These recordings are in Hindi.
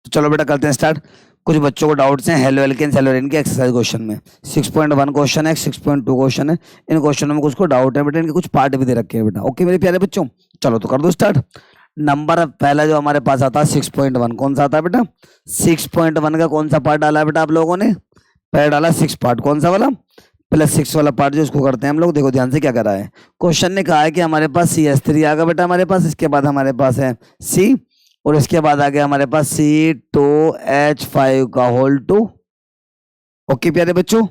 चलो बेटा करते हैं स्टार्ट। कुछ बच्चों को डाउट्स हैं हेलो एल्केन्स हेलोरेन के एक्सरसाइज क्वेश्चन में। 6.1 क्वेश्चन है, 6.2 क्वेश्चन है। इन क्वेश्चनों में कुछ को डाउट है बेटा, इनके कुछ पार्ट भी दे रखे हैं बेटा। ओके मेरे प्यारे बच्चों, चलो तो कर दो स्टार्ट। नंबर पहला जो हमारे पास आता है 6.1, कौन सा आता है बेटा? 6.1 का कौन सा पार्ट डाला है बेटा आप लोगों ने? पहले डाला 6 पार्ट, कौन सा वाला? +6 वाला पार्ट जो इसको करते हैं हम लोग। देखो ध्यान से क्या कर रहा है क्वेश्चन ने, कहा है कि हमारे पास CH3 आ गया बेटा हमारे पास, इसके बाद हमारे पास है C, और इसके बाद आ गया हमारे पास C2H5 का होल 2। ओके प्यारे बच्चों,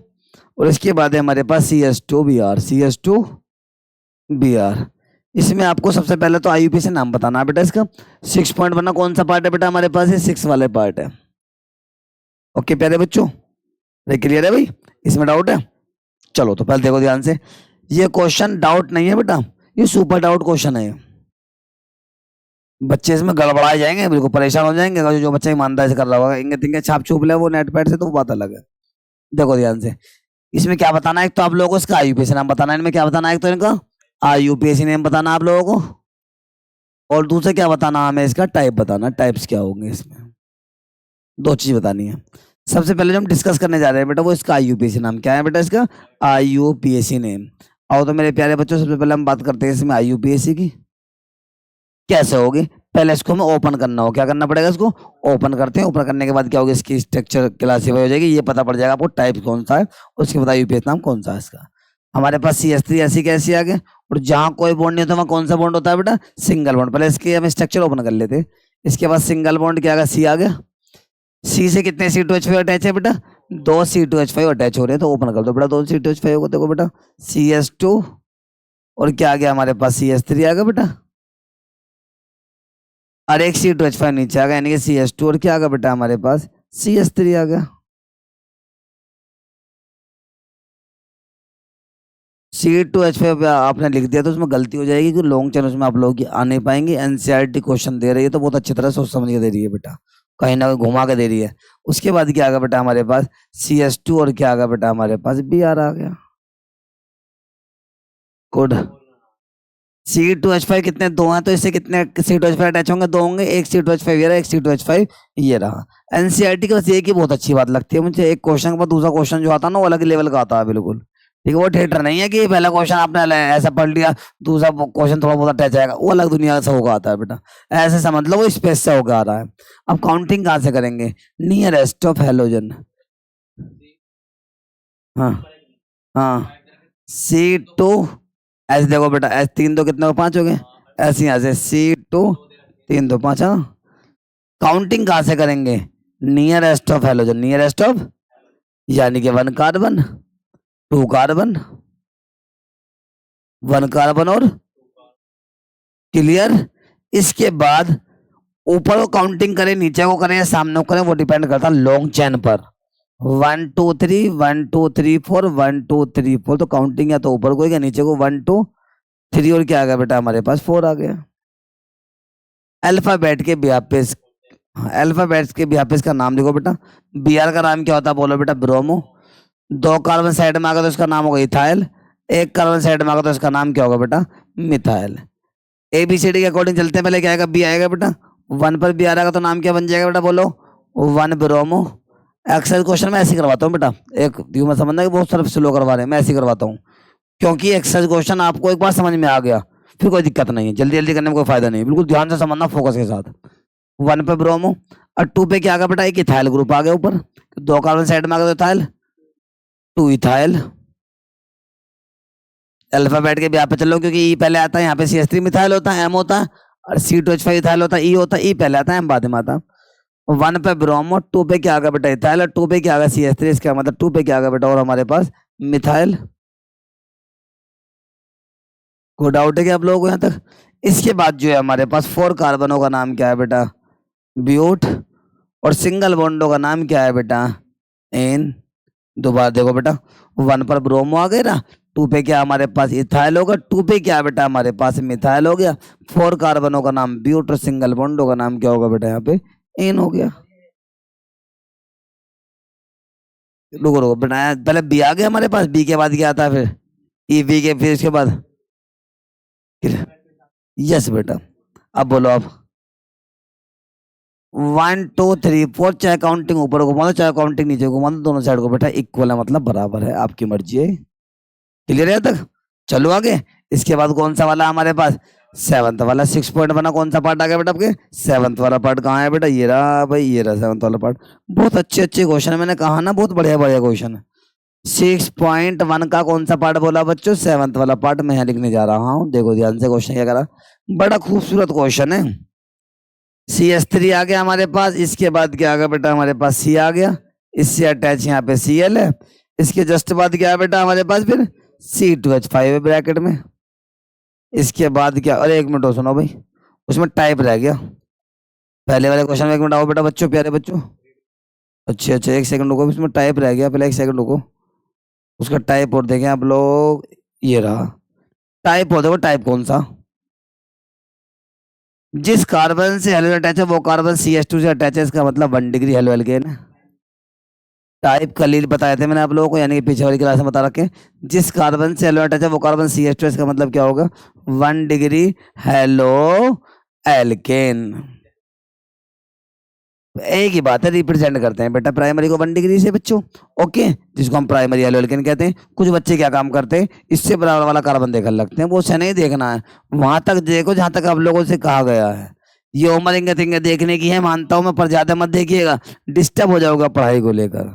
और इसके बाद है हमारे पास CH2Br। इसमें आपको सबसे पहले तो IUPAC से नाम बताना है बेटा इसका। 6.1 कौन सा पार्ट है बेटा हमारे पास? ये 6 वाले पार्ट है। ओके प्यारे बच्चों, क्लियर है भाई? इसमें डाउट है? चलो तो पहले देखो ध्यान से, ये क्वेश्चन डाउट नहीं है बेटा, ये सुपर डाउट क्वेश्चन है। बच्चे इसमें गड़बड़ाए जाएंगे, बिल्कुल परेशान हो जाएंगे। जो बच्चा ईमानदारी से कर रहा होगा, इंगे तिंगे छाप छूप ले वो नेट पैड से, तो वो बात अलग है। देखो ध्यान से, इसमें क्या बताना है? एक तो आप लोगों को इसका IUPAC नाम बताना है। इनमें क्या बताना है? एक तो इनका IUPAC नेम बताना आप लोगों को, और दूसरा क्या बताना हमें? इसका टाइप बताना, टाइप्स क्या होंगे इसमें। दो चीज बतानी है। सबसे पहले जो हम डिस्कस करने जा रहे हैं बेटा, वो इसका IUPAC नाम क्या है बेटा? इसका IUPAC नेम। आओ तो मेरे प्यारे बच्चों, सबसे पहले हम बात करते हैं इसमें IUPAC की। कैसे होगी? पहले इसको हमें ओपन करना हो, क्या करना पड़ेगा? इसको ओपन करते हैं। ओपन करने के बाद क्या होगा? इसकी स्ट्रक्चर क्लासिफाई हो जाएगी, ये पता पड़ जाएगा आपको टाइप कौन सा है, उसके बाद IUPAC नाम कौन सा है इसका। हमारे पास CH3 ऐसी कैसी आ गए, और जहां कोई बॉन्ड नहीं होता वहां कौन सा बॉन्ड होता है बेटा? Single bond. पहले इसके हम स्ट्रक्चर ओपन कर लेते हैं। इसके बाद सिंगल बॉन्ड क्या आ गया? C आ गया। C से कितने C2H5 अटैच है बेटा? 2 C2H5 अटैच हो रहे हैं, तो ओपन कर दो बेटा। 2 C2H5 होगा, देखो बेटा CH2, और क्या आ गया हमारे पास? CH3 आ गया बेटा, और एक C2H5 नीचे आ गया, यानी कि CH2, और क्या आ गया बेटा हमारे पास? CH3 आ गया। C2H5 आपने लिख दिया तो उसमें गलती हो जाएगी, कि लॉन्ग चैन उसमें आप लोग आ नहीं पाएंगे। NCERT क्वेश्चन दे रही है तो बहुत अच्छी तरह सोच समझ के दे रही है बेटा, कहीं ना कहीं घुमा के दे रही है। उसके बाद क्या आ गया बेटा हमारे पास? CH2, और क्या आ गया बेटा हमारे पास? Br आ गया। गुड। C2H5 कितने? 2 हैं, तो इससे कितने C2H5 अटैच होंगे? 2 होंगे। एक C2H5 ये रहा, एक C2H5 ये रहा। NCERT की बस ये की बहुत अच्छी बात लगती है मुझे, एक क्वेश्चन के बाद दूसरा क्वेश्चन जो आता है ना, वो अलग लेवल का आता है बिल्कुल। ठीक है, वो थिएटर नहीं है कि पहला क्वेश्चन आपने ऐसा पढ़ लिया, दूसरा क्वेश्चन थोड़ा बहुत अटैच आएगा, वो अलग दुनिया से होगा आता है बेटा। ऐसे समझ लो वो स्पेस से होकर आ रहा है। अब काउंटिंग कहाँ से करेंगे? Nearest of halogen. हाँ हाँ, C2, ऐसे देखो बेटा, ऐसे 3 2 कितने हो? 5 हो गए। ऐसे यहाँ से C2, 3 2 5। हाँ, काउंटिंग कहाँ से करेंगे? Nearest of halogen, nearest of, यानी कि 1 कार्बन 2 कार्बन, 1 कार्बन और क्लियर। इसके बाद ऊपर को काउंटिंग करें, नीचे को करें या सामने को करें, वो डिपेंड करता है लॉन्ग चैन पर। 1 2 3 1 2 3 4 1 2 3 4, तो काउंटिंग या तो ऊपर को या नीचे को 1 2 3, और क्या आ गया बेटा हमारे पास? 4 आ गया। अल्फाबेट के बिहार, अल्फाबेट्स के बिहार का नाम देखो बेटा। Br का नाम क्या होता है? बोलो बेटा, ब्रोमो। 2 कार्बन साइड में आ गया तो इसका नाम होगा इथाइल। 1 कार्बन साइड में आ गया तो इसका नाम क्या होगा बेटा? मिथाइल। ABCD के अकॉर्डिंग चलते हैं, पहले क्या आएगा? B आएगा बेटा। 1 पर Br आएगा तो नाम क्या बन जाएगा बेटा? बोलो, 1 ब्रोमो। एक्सरसाइज क्वेश्चन मैं ऐसे ही करवाता हूँ बेटा, एक यूं मत समझना कि बहुत सारे स्लो करवा रहे हैं, मैं ऐसे ही करवाता हूँ, क्योंकि एक्सरसाइज क्वेश्चन आपको एक बार समझ में आ गया फिर कोई दिक्कत नहीं है, जल्दी जल्दी करने में कोई फायदा नहीं है, बिल्कुल ध्यान से समझना फोकस के साथ। 1 पे ब्रोमो, और 2 पे क्या आ गया बेटा? एक इथाइल ग्रुप आ गया ऊपर, 2 कार्बन साइड में आ गया तो इथाइल, 2 इथाइल। अल्फाबेट के भी यहाँ पे चलो, क्योंकि ई पहले आता है, यहाँ पे CH3 मिथाइल होता है, M होता है, और C2H5 इथाइल होता है, ई होता है, ई पहले आता है, M बाद में आता है। 1 पे ब्रोमो, 2 पे क्या आ गया बेटा? इथाइल, और 2 पे क्या आ गया? CH3, इसका मतलब 2 पे क्या आ गया बेटा? और हमारे पास मिथाइल। कोई डाउट है क्या आप लोगों को यहाँ तक? इसके बाद जो है हमारे पास 4 कार्बनों का नाम क्या है बेटा? ब्यूट। और सिंगल बॉन्डों का नाम क्या है बेटा? एन। दोबारा देखो बेटा, 1 पर ब्रोमो आ गए ना, 2 पे क्या हमारे पास? इथाइल होगा, 2 पे क्या है बेटा हमारे पास? मिथाइल हो गया। 4 कार्बनों का नाम ब्यूट, और सिंगल बॉन्डों का नाम क्या होगा बेटा? यहाँ पे एन हो गया। रुको रुको बेटा, पहले बी आ गया हमारे पास, बी के बाद क्या आता है फिर? ई, बी के फिर इसके बाद, यस बेटा। अब बोलो आप, 1 2 3 4, चाहे काउंटिंग ऊपर घुमा दो चाहे काउंटिंग नीचे घुमा दो, दोनों साइड को बेटा इक्वल है, मतलब बराबर है, आपकी मर्जी है। क्लियर है तक? चलो आगे। इसके बाद कौन सा वाला हमारे पास? सेवंथ वाला। 6.1 कौन सा पार्ट आ गया बेटा आपके? सेवंथ वाला पार्ट कहाँ है बेटा? ये रहा भाई, ये रहा सेवंथ वाला पार्ट। बहुत अच्छे अच्छे क्वेश्चन है, मैंने कहा ना बहुत बढ़िया बढ़िया क्वेश्चन है। 6.1 का कौन सा पार्ट बोला बच्चों? सेवंथ वाला पार्ट। मैं यहाँ लिखने जा रहा हूँ, देखो ध्यान से क्वेश्चन क्या करा। बड़ा खूबसूरत क्वेश्चन है। CS3 आ गया हमारे पास। इसके बाद क्या आ गया बेटा हमारे पास? C आ गया। इससे अटैच यहाँ पे Cl है। इसके जस्ट बाद क्या है बेटा हमारे पास? फिर C2H5 है ब्रैकेट में। इसके बाद क्या? अरे एक मिनट सुनो भाई, उसमें टाइप रह गया पहले वाले क्वेश्चन में। एक मिनट आओ बेटा बच्चों, प्यारे बच्चों। अच्छा अच्छा, एक सेकंड रुको, इसमें टाइप रह गया, पहले एक सेकंड रुको, उसका टाइप और देखें आप लोग। ये रहा टाइप, हो देखो टाइप कौन सा? जिस कार्बन से हेलोजन अटैच है वो कार्बन CH2 से अटैच है, इसका मतलब 1 डिग्री हेलो एल्केन है। टाइप कल बताए थे मैंने आप लोगों को, यानी कि पीछे वाली क्लास में बता रखे। जिस कार्बन से हेलोजन अटैच है वो कार्बन CH2, इसका मतलब क्या होगा? 1 डिग्री हेलो एल्केन। एक ही बात है, रिप्रेजेंट करते हैं बेटा प्राइमरी को 1 डिग्री से बच्चों। ओके, जिसको हम प्राइमरी हेलो एल्केन कहते हैं। कुछ बच्चे क्या काम करते हैं, इससे बराबर वाला कार्बन देखने लगते हैं। वो से नहीं देखना है, वहां तक देखो जहां तक आप लोगों से कहा गया है। ये उम्र इंगे तिंगे देखने की है, मानता हूं मैं, पर ज्यादा मत देखिएगा, डिस्टर्ब हो जाओगा पढ़ाई को लेकर।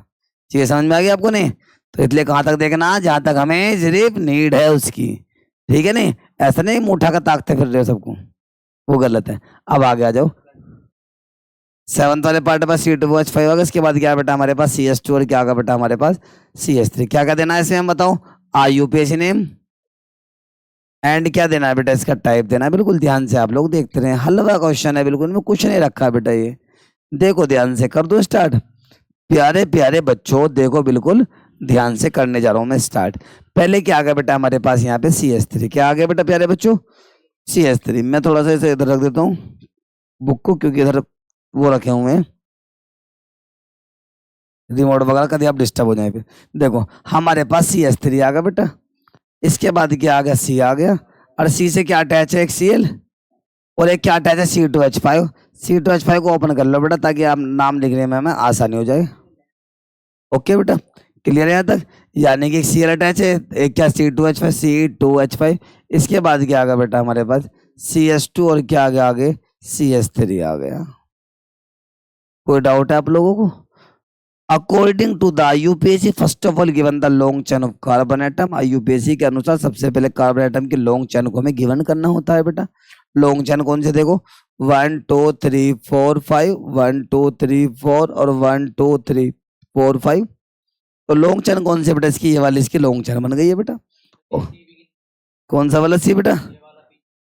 चीजें समझ में आ गई आपको? नहीं तो इसलिए कहाँ तक देखना, जहां तक हमें सिर्फ नीड है उसकी। ठीक है? नहीं ऐसा नहीं मुंह उठा कर ताकते फिर रहे हो सबको, वो गलत है। अब आगे आ जाओ। सेवंथ वाले पार्ट पर C2H5 होगा। इसके बाद क्या बेटा हमारे पास? CS2 और क्या होगा बेटा हमारे पास? CS3। क्या क्या देना है इसमें हम बताओ? IUPAC नेम एंड क्या देना है बेटा? इसका टाइप देना है। बिल्कुल ध्यान से आप लोग देखते रहे, हलवा क्वेश्चन है बिल्कुल, में कुछ नहीं रखा है बेटा। ये देखो ध्यान से, कर दो स्टार्ट। प्यारे प्यारे बच्चों देखो, बिल्कुल ध्यान से करने जा रहा हूं मैं स्टार्ट। पहले क्या आ गया बेटा हमारे पास? यहाँ पे CS3। क्या आ गया बेटा प्यारे बच्चों? CS3। मैं थोड़ा सा इसे इधर रख देता हूँ बुक को, क्योंकि इधर वो रखे हुए हैं रिमोट वगैरह, कभी आप डिस्टर्ब हो जाए फिर। देखो हमारे पास CS3 आ गया बेटा। इसके बाद क्या आ गया? C आ गया। और C से क्या अटैच है? एक Cl और एक क्या अटैच है? C2H5। C2H5 को ओपन कर लो बेटा, ताकि आप नाम लिखने में हमें आसानी हो जाए। ओके बेटा, क्लियर है यहाँ तक? यानी कि एक Cl अटैच है, एक क्या? C2H5। इसके बाद क्या आ गया बेटा हमारे पास? CS2 और क्या आ गया आगे? CS3 आ गया। कोई डाउट है आप लोगों को? According to the IUPAC first of all given the long chain of carbon atom. IUPAC के अनुसार सबसे पहले कार्बन एटम के लॉन्ग चेन को हमें गिवन करना होता है बेटा। लॉन्ग चेन कौन से? देखो 1 2 3 4 5, 1 2 3 4 और 1 2 3 4 5। तो लॉन्ग चेन कौन से बेटा? इसकी ये वाली, इसकी लॉन्ग चेन बन गई है बेटा। ओह, कौन सा वाला? सी बेटा।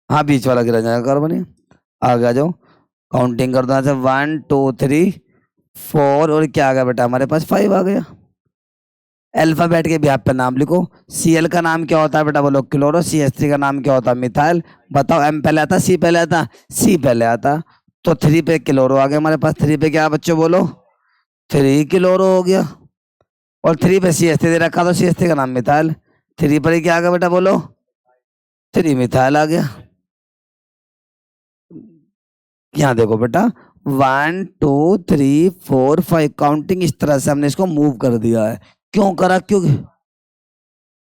हाँ बीच वाला गिरा जाएगा कार्बन ये। आगे आ जाओ, काउंटिंग कर दो। 1 2 3 4 और क्या आ गया बेटा हमारे पास? 5 आ गया। अल्फाबेट के भी आप पे नाम लिखो। Cl का नाम क्या होता है बेटा? बोलो क्लोरो। CH3 का नाम क्या होता है? मिथाइल। बताओ M पहले आता, C पहले आता? C पहले आता। तो 3 पे क्लोरो आ गया हमारे पास। 3 पे क्या बच्चों बोलो? 3 क्लोरो हो गया। और 3 पे CH3 दे रखा, तो CH3 का नाम मिथाइल। 3 पर ही क्या आ गया बेटा? बोलो 3 मिथाइल आ गया। यहाँ देखो बेटा 1 2 3 4 5 काउंटिंग इस तरह से हमने इसको मूव कर दिया है। क्यों करा? क्योंकि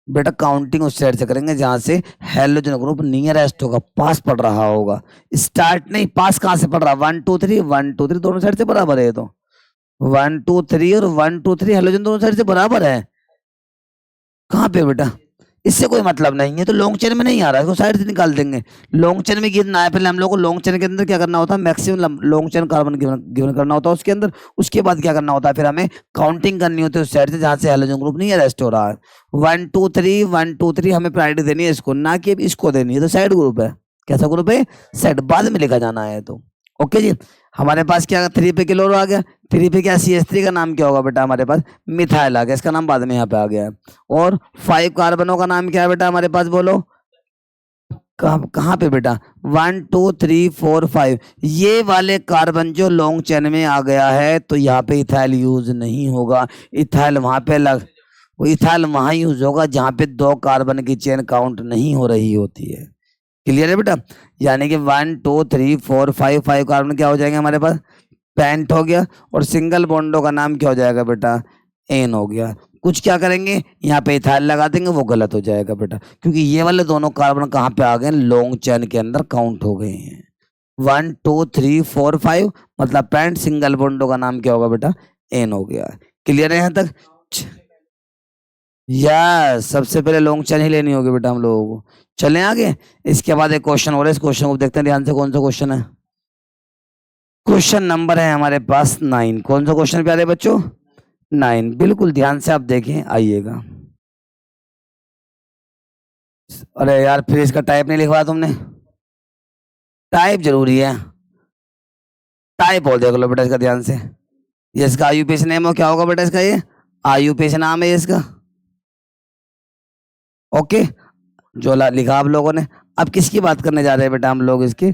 बेटा काउंटिंग उस साइड से करेंगे जहां से हेलोजन ग्रुप नियरेस्ट होगा, पास पड़ रहा होगा। स्टार्ट नहीं, पास कहां से पड़ रहा? 1 2 3 1 2 3 दोनों साइड से बराबर है। तो 1 2 3 और 1 2 3 हेलोजन दोनों साइड से बराबर है। कहाँ पे बेटा? इससे कोई मतलब नहीं है, तो लॉन्ग चेन में नहीं आ रहा है, इसको साइड से निकाल देंगे। लॉन्ग चेन में गिरना है, पहले हम लोग को लॉन्ग चेन के अंदर क्या करना होता है? Maximum long chain carbon given करना होता है उसके अंदर। उसके बाद क्या करना होता है? फिर हमें काउंटिंग करनी होती है उस साइड से जहां से हेलोजन ग्रुप नहीं अरेस्ट हो रहा है। 1 2 3 1 2 3 हमें प्रायोरिटी देनी है इसको, ना कि इसको देनी है। तो साइड ग्रुप है। कैसा ग्रुप है? साइड, बाद में लिखा जाना है। तो ओके जी, हमारे पास क्या? 3 पे क्लोरो आ गया। 3 पे क्या? CH3 का नाम क्या होगा बेटा हमारे पास? मिथाइल आ गया, इसका नाम बाद में यहाँ पे आ गया है। और 5 कार्बनों का नाम क्या है बेटा हमारे पास? बोलो कहाँ पे बेटा? 1 2 3 4 5। ये वाले कार्बन जो लॉन्ग चेन में आ गया है, तो यहाँ पे इथाइल यूज नहीं होगा। इथाइल वहां पे वो इथाइल वहां यूज होगा जहां पे 2 कार्बन की चेन काउंट नहीं हो रही होती है। क्लियर है बेटा? यानी कि 1 2 3 4 5 कार्बन क्या हो जाएंगे हमारे पास? पेंट हो गया, और सिंगल बॉन्डों का नाम क्या हो जाएगा बेटा, एन हो गया। कुछ क्या करेंगे, यहाँ पे इथाइल लगा देंगे, वो गलत हो जाएगा बेटा, क्योंकि ये वाले दोनों कार्बन कहाँ पे आ गए, लॉन्ग चेन के अंदर काउंट हो गए हैं। 1 2 3 4 5 मतलब पेंट, सिंगल बॉन्डों का नाम क्या होगा बेटा, एन हो गया। क्लियर है यहाँ तक? यस, सबसे पहले लॉन्ग चेन ही लेनी होगी बेटा हम लोगों को। चलें आगे। इसके बाद एक क्वेश्चन और है, इस क्वेश्चन को देखते हैं ध्यान से, कौन सा क्वेश्चन है। क्वेश्चन नंबर है हमारे पास 9। कौन सा क्वेश्चन प्यारे बच्चों, 9। बिल्कुल ध्यान से आप देखें, आइएगा। अरे यार, फिर इसका टाइप नहीं लिखवाया तुमने। टाइप जरूरी है, टाइप और देख लो बेटा इसका ध्यान से। ये इसका आईयूपीएसी नेम हो, क्या होगा बेटा इसका, ये आईयूपीएसी नाम है ये इसका। ओके, जो लिखा आप लोगों ने। अब किसकी बात करने जा रहे हैं बेटा हम लोग, इसकी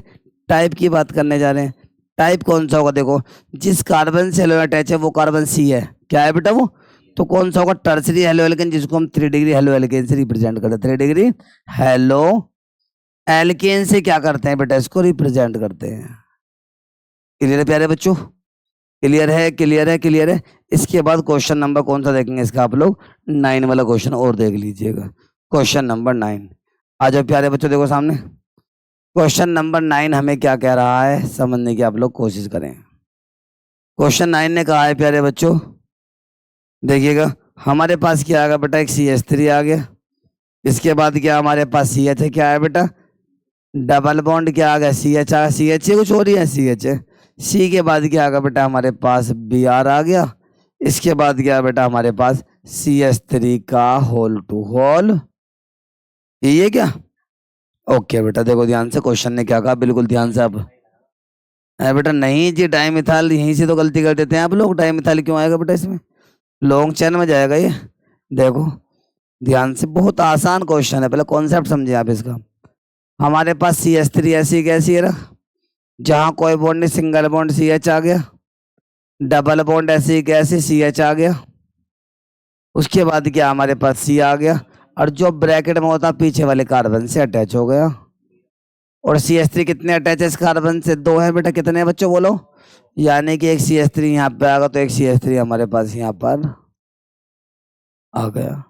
टाइप की बात करने जा रहे हैं। टाइप कौन सा होगा, देखो जिस कार्बन से हेलो अटैच है वो कार्बन सी है, क्या है बेटा वो, तो कौन सा होगा, टर्सरी हेलो एल्केन, जिसको हम 3 डिग्री हेलो एल्केन से रिप्रेजेंट करते हैं। 3 डिग्री हेलो एल्केन से क्या करते हैं बेटा, इसको रिप्रेजेंट करते हैं। क्लियर है प्यारे बच्चों, क्लियर है, क्लियर है, क्लियर है। इसके बाद क्वेश्चन नंबर कौन सा देखेंगे इसका, आप लोग 9 वाला क्वेश्चन और देख लीजिएगा। क्वेश्चन नंबर 9 आ जाओ प्यारे बच्चों, देखो सामने। क्वेश्चन नंबर 9 हमें क्या कह रहा है समझने की आप लोग कोशिश करें। क्वेश्चन 9 ने कहा है प्यारे बच्चों, देखिएगा हमारे पास क्या आ गया बेटा, एक CH3 आ गया। इसके बाद क्या हमारे पास CH है, क्या है बेटा, डबल बॉन्ड क्या आ गया, CH आ, CH कुछ और ही है, CH है। C के बाद क्या आ गया बेटा हमारे पास Br आ गया। इसके बाद क्या बेटा हमारे पास CH3 का होल टू होल, यही है क्या। ओके बेटा, देखो ध्यान से, क्वेश्चन ने क्या कहा, बिल्कुल ध्यान से आप। बेटा नहीं जी, डाइमिथाइल, यहीं से तो गलती कर देते हैं आप लोग। डाइमिथाइल क्यों आएगा बेटा इसमें, लॉन्ग चेन में जाएगा ये। देखो ध्यान से, बहुत आसान क्वेश्चन है, पहले कॉन्सेप्ट समझिए आप इसका। हमारे पास CH3 ऐसी कैसी है ना, जहां कोई बॉन्ड नहीं, सिंगल बॉन्ड CH आ गया। डबल बॉन्ड ऐसी कैसी, CH आ गया। उसके बाद क्या हमारे पास C आ गया, और जो ब्रैकेट में होता पीछे वाले कार्बन से अटैच हो गया। और CH3 कितने अटैच है इस कार्बन से, 2 है बेटा। कितने हैं बच्चों बोलो, यानी कि एक CH3 यहाँ पे आएगा, तो एक CH3 हमारे पास यहाँ पर आ गया।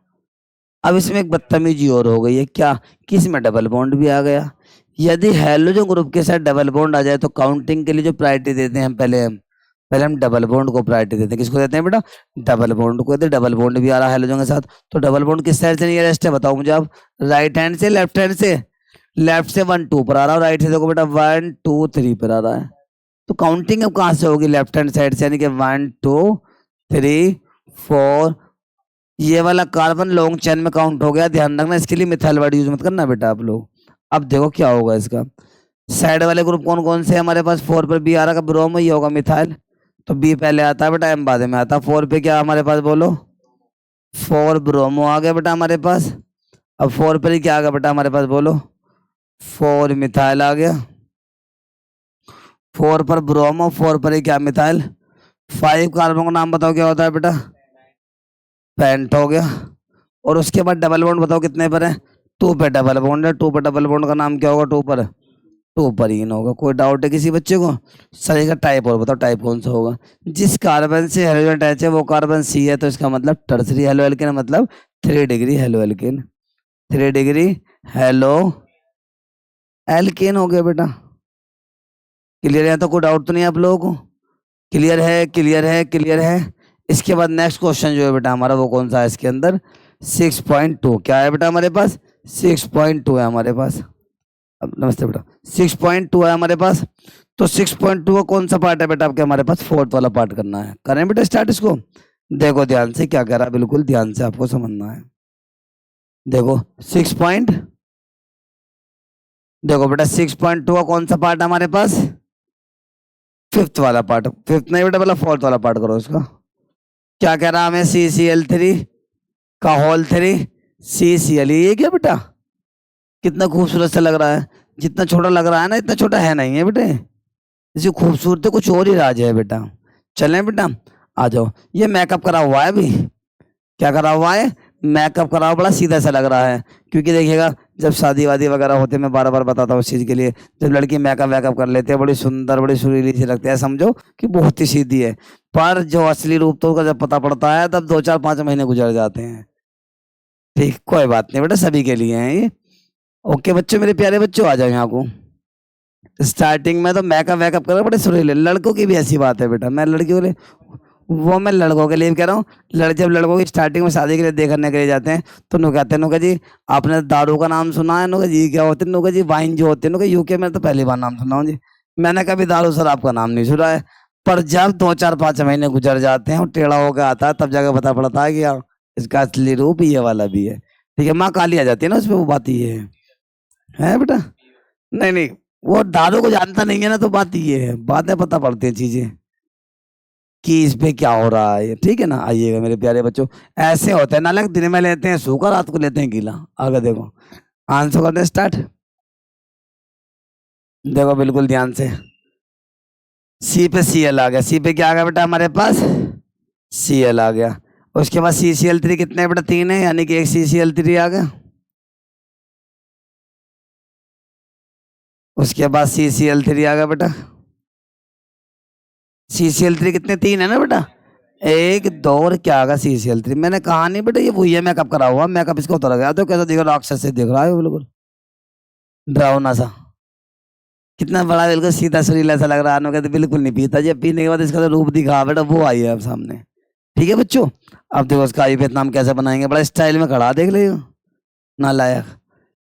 अब इसमें एक बदतमीजी और हो गई है, क्या कि इसमें डबल बॉन्ड भी आ गया। यदि हैलोजन ग्रुप के साथ डबल बॉन्ड आ जाए तो काउंटिंग के लिए जो प्रायोरिटी देते हैं हम पहले हम डबल बॉन्ड को प्रायोरिटी देते हैं। किसको देते हैं बेटा, डबल बॉन्ड को। यदि डबल बॉन्ड भी आ रहा है हैलोजन के साथ, तो डबल बॉन्ड किस साइड से नियरेस्ट है बताओ मुझे आप, राइट हैंड से लेफ्ट हैंड से, लेफ्ट से 1 2 पर आ रहा है, राइट से देखो बेटा 1 2 3 पर आ रहा है। तो काउंटिंग अब कहाँ से होगी, लेफ्ट हैंड साइड से, यानी कि 1 2 3 4। ये वाला कार्बन लॉन्ग चेन में काउंट हो गया, ध्यान रखना। इसके लिए मिथाइल वर्ड यूज मत करना बेटा आप लोग। अब देखो क्या होगा इसका, साइड वाले ग्रुप कौन कौन से हमारे पास, 4 पर बी आ रहा है, ब्रोमो, ये होगा मिथाइल, तो बी पहले आता है बेटा, एम बाद में आता है। 4 पे क्या हमारे पास बोलो, 4 ब्रोमो आ गया बेटा हमारे पास। अब 4 पर ही क्या आ गया बेटा हमारे पास बोलो, 4 मिथाइल आ गया। 4 पर ब्रोमो, 4 पर ही क्या मिथाइल। 5 कार्बन का नाम बताओ क्या होता है बेटा, पेंट हो गया। और उसके बाद डबल बॉन्ड बताओ कितने पर है, 2 पे डबल बॉन्ड है। 2 पर डबल बॉन्ड का नाम क्या होगा, 2 पर इन होगा। कोई डाउट है किसी बच्चे को, सही का टाइप और बताओ, टाइप कौन सा होगा। जिस कार्बन से हेलोजन अटैच है वो कार्बन C है, तो इसका मतलब टर्सरी हेलो एल्केन, मतलब 3 degree halo alkane. 3 degree halo alkane हो गया बेटा। क्लियर है, तो कोई डाउट तो नहीं आप लोगों को, क्लियर है, क्लियर है, क्लियर है। इसके बाद नेक्स्ट क्वेश्चन जो है बेटा हमारा, वो कौन सा है इसके अंदर, 6.2। क्या है बेटा हमारे पास, 6.2 है हमारे पास। अब नमस्ते बेटा, 6.2 है हमारे पास। तो 6.2 का कौन सा पार्ट है बेटा आपके हमारे पास, 4th वाला पार्ट करना है। करें बेटा स्टार्ट इसको। देखो ध्यान से क्या कर रहा है, बिल्कुल ध्यान से आपको समझना है। देखो 6 देखो बेटा 6.2 का कौन सा पार्ट है हमारे पास, 5th वाला पार्ट। 5th नहीं बेटा, पहले 4th वाला पार्ट करो इसका। क्या कह रहा है हमें, CCl3 का होल 3 CCl, ये क्या बेटा, कितना खूबसूरत सा लग रहा है। जितना छोटा लग रहा है ना, इतना छोटा है नहीं है बेटे, इसकी खूबसूरती कुछ और ही राज है बेटा। चलें बेटा आ जाओ। ये मेकअप करा हुआ है अभी, क्या करा हुआ है, मेकअप करा हुआ, बड़ा सीधा सा लग रहा है, क्योंकि देखिएगा जब शादी वादी वगैरह होते, मैं बार बार बताता हूँ उस चीज के लिए, जब लड़की मेकअप वेकअप कर लेते हैं, बड़ी सुंदर बड़ी सुरीली सी लगती है, समझो कि बहुत ही सीधी है। पर जो असली रूप तो उसका जब पता पड़ता है, तब 2 4 5 महीने गुजर जाते हैं। ठीक, कोई बात नहीं बेटा, सभी के लिए है ये। ओके बच्चों, मेरे प्यारे बच्चों, आ जाओ यहाँ को। स्टार्टिंग में तो मेकअप वेकअप करो, बड़े सुरीले। लड़कों की भी ऐसी बात है बेटा, मैं लड़कियों के लिए, वो मैं लड़कों के लिए भी कह रहा हूँ। जब लड़कों की स्टार्टिंग में शादी के लिए देखने के लिए जाते हैं, तो नु कहते हैं, नुका जी आपने दारू का नाम सुना है? नुका जी क्या होते हैं? नुका जी वाइन जो होते हैं। नुका यूके में तो पहली बार नाम सुना हूँ जी, मैंने कभी दारू शराब का नाम नहीं सुना है। पर जब 2 4 5 महीने गुजर जाते हैं और टेढ़ा होकर आता है, तब जाकर पता पड़ता है कि यार इसका असली रूप ये वाला भी है। ठीक है, माँ काली आ जाती है ना उसमें, वो बात ये है बेटा। नहीं नहीं, वो दारू को जानता नहीं है ना, तो बात ये है, बातें पता पड़ती है चीजें कि इस पे क्या हो रहा है। ठीक है ना, आइएगा मेरे प्यारे बच्चों। ऐसे होता है नालक, दिन में लेते हैं सूखा, रात को लेते हैं गीला। आगे देखो, आंसर करते स्टार्ट। देखो बिल्कुल ध्यान से, सी पे सी एल आ गया। सी पे क्या आ गया बेटा हमारे पास? सी एल आ गया। उसके बाद सी सी एल थ्री कितने हैं बेटा? 3 है, यानी कि एक सी सी एल थ्री आ गया। उसके बाद सी सी एल थ्री आ गया बेटा। सी सी एल थ्री कितने? 3 है ना बेटा। एक दो और क्या आ गया? सी सी एल थ्री। मैंने कहा नहीं बेटा ये वही है, मेकअप करा हुआ, मेकअप इसको उतर गया। तो कैसा दिख रहा? राक्षस से दिख रहा है बिल्कुल, डरावना सा। कितना बड़ा, बिल्कुल सीधा सुरीला सा लग रहा है। कहते बिल्कुल नहीं पीता जी, पीने के बाद इसका जो रूप दिखा बेटा, वो आई है अब सामने। ठीक है बच्चों, अब देखो उसका आई वियतनाम कैसे बनाएंगे, बड़ा स्टाइल में खड़ा, देख लियो नालायक।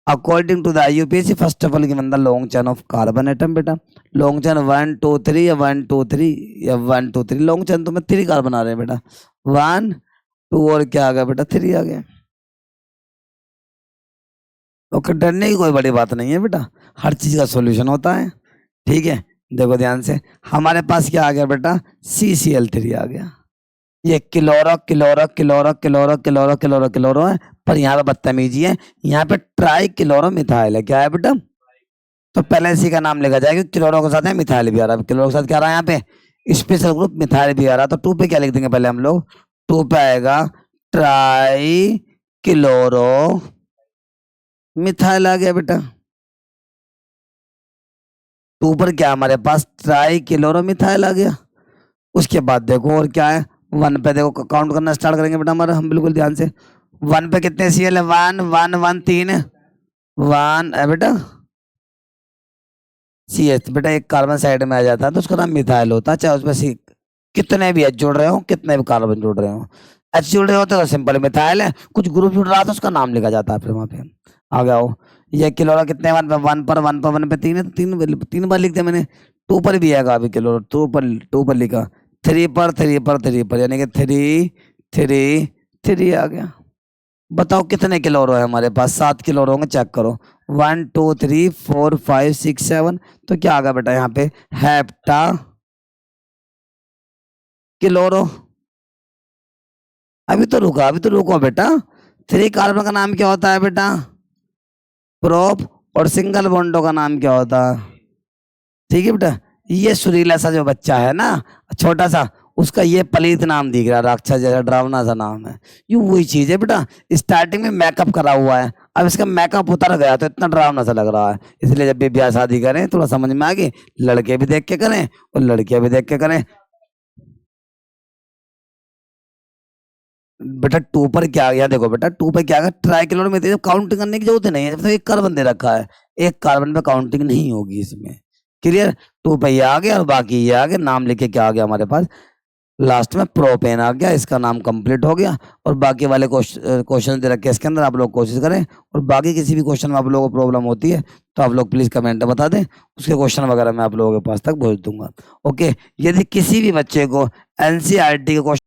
According to the IUPAC, first of all given the long chain of carbon atom बेटा। लॉन्ग चेन 1 2 3 या 1 2 3 या 1 2 3। लॉन्ग चेन तो मैं 3 कार्बन आ रहे हैं बेटा, 1 2 और क्या आ गया बेटा? 3 आ गया। ओके, डरने की कोई बड़ी बात नहीं है बेटा, हर चीज का सॉल्यूशन होता है। ठीक है, देखो ध्यान से, हमारे पास क्या आ गया बेटा? CCl3 आ गया। ये chloro chloro chloro chloro chloro chloro chloro है, पर यहाँ पे बदतमीजी है, यहाँ पे ट्राई क्लोरो मिथाइल है। क्या है बेटा? तो पहले इसी का नाम लिखा जाएगा, क्लोरो के साथ है मिथाइल भी आ रहा है। क्लोरो के साथ क्या आ रहा है यहाँ पे? स्पेशल ग्रुप मिथाइल भी आ रहा है। तो 2 पे क्या लिख देंगे पहले हम लोग? 2 पे आएगा ट्राई क्लोरो मिथाइल आ गया बेटा। 2 पर क्या हमारे पास? ट्राई क्लोरो मिथाइल आ गया। उसके बाद देखो और क्या है? 1 पे देखो, काउंट करना स्टार्ट करेंगे बेटा हमारा, हम बिल्कुल ध्यान से। 1 पे कितने सीएल है? 1 1 1 3 1 है बेटा। सी एच बेटा, एक कार्बन साइड में आ जाता है तो उसका नाम मिथाइल होता है, चाहे उसमें सी कितने भी एच जुड़ रहे हो, कितने भी कार्बन जुड़ रहे हो। एच जुड़ रहे होते तो सिंपल मिथाइल है, कुछ ग्रुप जुड़ रहा तो उसका नाम लिखा जाता है फिर वहां पे। आ गया हो। ये क्लोरो कितने? 1 पे 1 पर 1 पर 1 पे 3 है, तो 3 बार लिख दिया मैंने। 2 पर भी आएगा अभी क्लोरो, 2 पर लिखा। 3 पर 3 पर 3 पर, यानी कि 3 3 3 आ गया। बताओ कितने क्लोरो है हमारे पास? 7 क्लोरो होंगे, चेक करो। 1 2 3 4 5 6 7। तो क्या आ गया बेटा यहाँ पे? Hepta chloro. अभी तो रुको बेटा। 3 कार्बन का नाम क्या होता है बेटा? प्रोप। और सिंगल बॉन्डो का नाम क्या होता है? ठीक है बेटा, ये सुरीला सा जो बच्चा है ना, छोटा सा, उसका ये पलीत नाम दिख रहा है, राक्षस जैसा डरावना सा नाम है। यू वही चीज है बेटा, स्टार्टिंग में मेकअप करा हुआ है, अब इसका मेकअप उतर गया तो इतना डरावना सा लग रहा है। इसलिए जब भी ब्याह शादी करें थोड़ा समझ में आ गई, लड़के भी देख के करें और लड़कियां भी देख के करें। बेटा 2 पर क्या आ गया? देखो बेटा 2 पर क्या आ गया? ट्राइक्लोर में जब काउंटिंग करने की जरूरत नहीं है, जब तो एक कार्बन दे रखा है, एक कार्बन पे काउंटिंग नहीं होगी इसमें। क्लियर? 2 पे ये आ गया और बाकी ये आ गया। नाम लिखे क्या आ गया हमारे पास? लास्ट में प्रोपेन आ गया, इसका नाम कंप्लीट हो गया। और बाकी वाले क्वेश्चन दे रखे इसके अंदर, आप लोग कोशिश करें। और बाकी किसी भी क्वेश्चन में आप लोगों को प्रॉब्लम होती है तो आप लोग प्लीज कमेंट में बता दें, उसके क्वेश्चन वगैरह मैं आप लोगों के पास तक भेज दूंगा। ओके, यदि किसी भी बच्चे को एनसीईआरटी के क्वेश्चन